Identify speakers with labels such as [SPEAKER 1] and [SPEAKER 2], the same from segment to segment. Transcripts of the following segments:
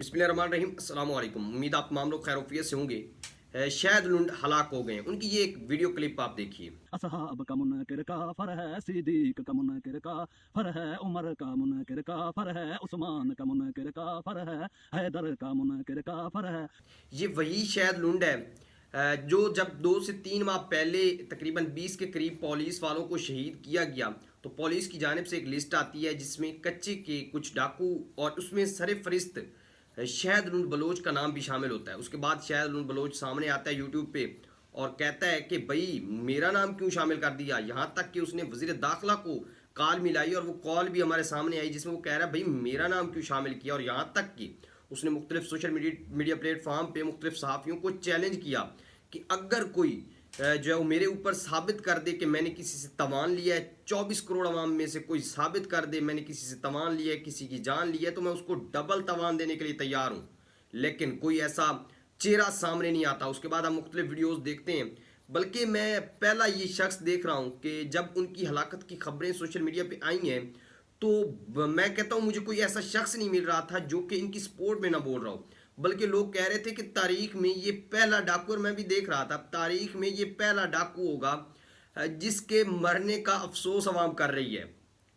[SPEAKER 1] बिस्मिल्लाहिर्रहमानिर्रहीम अस्सलाम वालेकुम। उम्मीद आप तमाम लोग खैरोफियत से होंगे। शायद लुंड हलाक हो गए हैं, उनकी ये एक वीडियो क्लिप आप देखिए।
[SPEAKER 2] असहाब का मुनकिर काफर है, सिद्दीक का मुनकिर काफर है, उमर का मुनकिर काफर है, उस्मान का मुनकिर काफर है, हैदर का मुनकिर काफर है।
[SPEAKER 1] ये वही शायद लुंड है जो जब 2 से 3 माह पहले तकरीबन 20 के करीब पुलिस वालों को शहीद किया गया तो पुलिस की जानिब से एक लिस्ट आती है जिसमें कच्चे के कुछ डाकू और उसमें सरफरिस्त शायद लुंड बलोच का नाम भी शामिल होता है। उसके बाद शायद लुंड बलोच सामने आता है यूट्यूब पे और कहता है कि भाई मेरा नाम क्यों शामिल कर दिया। यहाँ तक कि उसने वजीर दाखिला को कॉल मिलाई और वो कॉल भी हमारे सामने आई जिसमें वो कह रहा है भाई मेरा नाम क्यों शामिल किया। और यहाँ तक कि उसने मुख्तलिफ सोशल मीडिया प्लेटफॉर्म पे मुख्तलिफ सहाफ़ियों को चैलेंज किया कि अगर कोई जो है वो मेरे ऊपर साबित कर दे कि मैंने किसी से तवान लिया है, 24 करोड़ अवाम में से कोई साबित कर दे मैंने किसी से तवान लिया है, किसी की जान ली है, तो मैं उसको डबल तवान देने के लिए तैयार हूँ। लेकिन कोई ऐसा चेहरा सामने नहीं आता। उसके बाद हम मुख्तलिफ वीडियोस देखते हैं। बल्कि मैं पहला ये शख्स देख रहा हूँ कि जब उनकी हलाकत की खबरें सोशल मीडिया पे आई हैं तो मैं कहता हूँ मुझे कोई ऐसा शख्स नहीं मिल रहा था जो कि इनकी सपोर्ट में ना बोल रहा हो। बल्कि लोग कह रहे थे कि तारीख में ये पहला डाकू, और मैं भी देख रहा था तारीख में ये पहला डाकू होगा जिसके मरने का अफसोस आवाम कर रही है।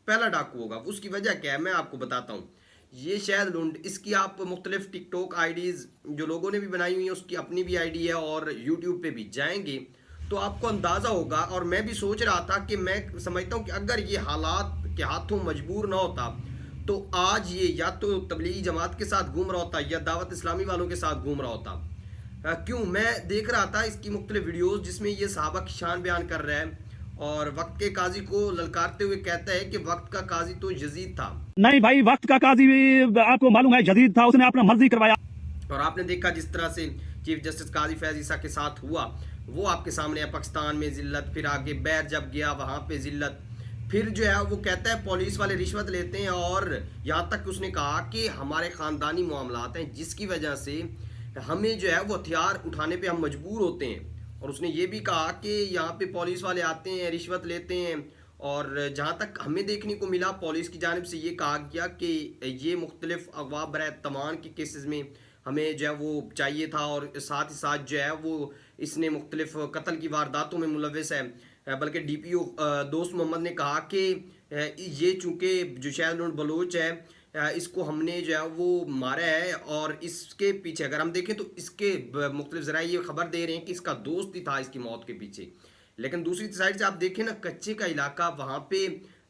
[SPEAKER 1] पहला डाकू होगा। उसकी वजह क्या है मैं आपको बताता हूँ। ये शायद लुंड, इसकी आप मुख्तलिफ टिकटॉक आईडीज़ जो लोगों ने भी बनाई हुई है उसकी अपनी भी आईडी है और यूट्यूब पे भी जाएंगे तो आपको अंदाज़ा होगा। और मैं भी सोच रहा था कि मैं समझता हूँ कि अगर ये हालात के हाथों मजबूर ना होता तो आज ये या तो तबलीगी जमात के साथ घूम रहा होता या दावत इस्लामी वालों के साथ घूम रहा होता। क्यों, मैं देख रहा था इसकी मुख्तलिफ वीडियोस जिसमें ये सहाबा की शान बयान कर रहा है और वक्त के काजी को ललकारते हुए कहता है कि वक्त का काजी तो यजीद था।
[SPEAKER 2] नहीं भाई, वक्त का काजी भी आपको मालूम है जदीद था, उसने अपना मर्जी करवाया।
[SPEAKER 1] और आपने देखा जिस तरह से चीफ जस्टिस काजी फैज ईसा के साथ हुआ वो आपके सामने है। पाकिस्तान में जिल्लत, फिर आगे बैर जब गया वहाँ पे जिल्लत, फिर जो है वो कहता है पुलिस वाले रिश्वत लेते हैं। और यहाँ तक उसने कहा कि हमारे ख़ानदानी मामलात हैं जिसकी वजह से हमें जो है वो हथियार उठाने पे हम मजबूर होते हैं। और उसने ये भी कहा कि यहाँ पे पुलिस वाले आते हैं, रिश्वत लेते हैं। और जहाँ तक हमें देखने को मिला पुलिस की जानिब से ये कहा गया कि ये मुख्तलिफ अगवा बरए तमान के केसेस में हमें जो है वो चाहिए था और साथ ही साथ जो है वो इसने मुख्तलिफ कत्ल की वारदातों में मुलविस है। बल्कि DPO दोस्त मोहम्मद ने कहा कि ये चूँकि जो शायद लुंड बलोच है इसको हमने जो है वो मारा है और इसके पीछे अगर हम देखें तो इसके मुख्तलिफ ज़राए ये खबर दे रहे हैं कि इसका दोस्त ही था इसकी मौत के पीछे। लेकिन दूसरी साइड से आप देखें ना, कच्चे का इलाका वहाँ पे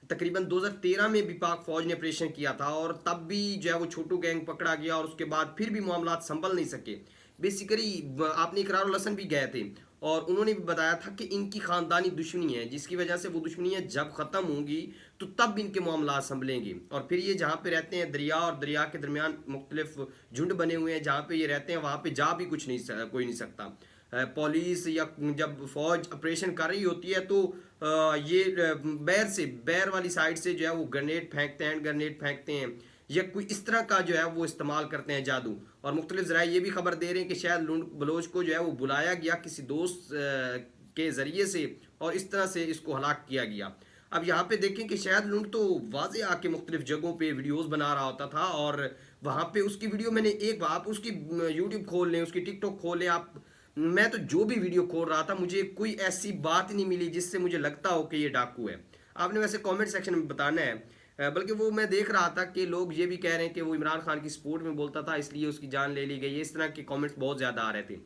[SPEAKER 1] तकरीबन 2013 में भी पाक फौज ने ऑपरेशन किया था और तब भी जो है वो छोटू गैंग पकड़ा गया और उसके बाद फिर भी मामला संभल नहीं सके। बेसिकली आपने इकरार और लसन भी गए थे और उन्होंने भी बताया था कि इनकी ख़ानदानी दुश्मनी है जिसकी वजह से वो दुश्मनी है जब ख़त्म होंगी तो तब इनके मामला संभलेंगे। और फिर ये जहाँ पे रहते हैं दरिया और दरिया के दरमियान मुख्तलिफ झुंड बने हुए हैं, जहाँ पे ये रहते हैं वहाँ पे जा भी कुछ नहीं कोई नहीं सकता। पुलिस या जब फौज ऑपरेशन कर रही होती है तो ये बैर वाली साइड से जो है वो ग्रेनेड फेंकते हैं, ग्रेनेड फेंकते हैं या कोई इस तरह का जो है वो इस्तेमाल करते हैं जादू। और मुख्तलिफ ज़राए ये भी खबर दे रहे हैं कि शायद लुंड बलोच को जो है वो बुलाया गया किसी दोस्त के ज़रिए से और इस तरह से इसको हलाक किया गया। अब यहाँ पे देखें कि शायद लुंड तो वाजे आके मुख्तलिफ जगहों पे वीडियोस बना रहा होता था और वहाँ पे उसकी वीडियो मैंने एक आप उसकी यूट्यूब खोल लें, उसकी टिकटॉक खोल लें आप, मैं तो जो भी वीडियो खोल रहा था मुझे कोई ऐसी बात नहीं मिली जिससे मुझे लगता हो कि ये डाकू है। आपने वैसे कमेंट सेक्शन में बताना है। बल्कि वो मैं देख रहा था कि लोग ये भी कह रहे हैं कि वो इमरान खान की सपोर्ट में बोलता था इसलिए उसकी जान ले ली गई है। इस तरह के कमेंट्स बहुत ज़्यादा आ रहे थे।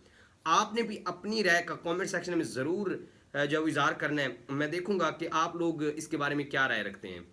[SPEAKER 1] आपने भी अपनी राय का कमेंट सेक्शन में ज़रूर जो इज़हार करना है। मैं देखूंगा कि आप लोग इसके बारे में क्या राय रखते हैं।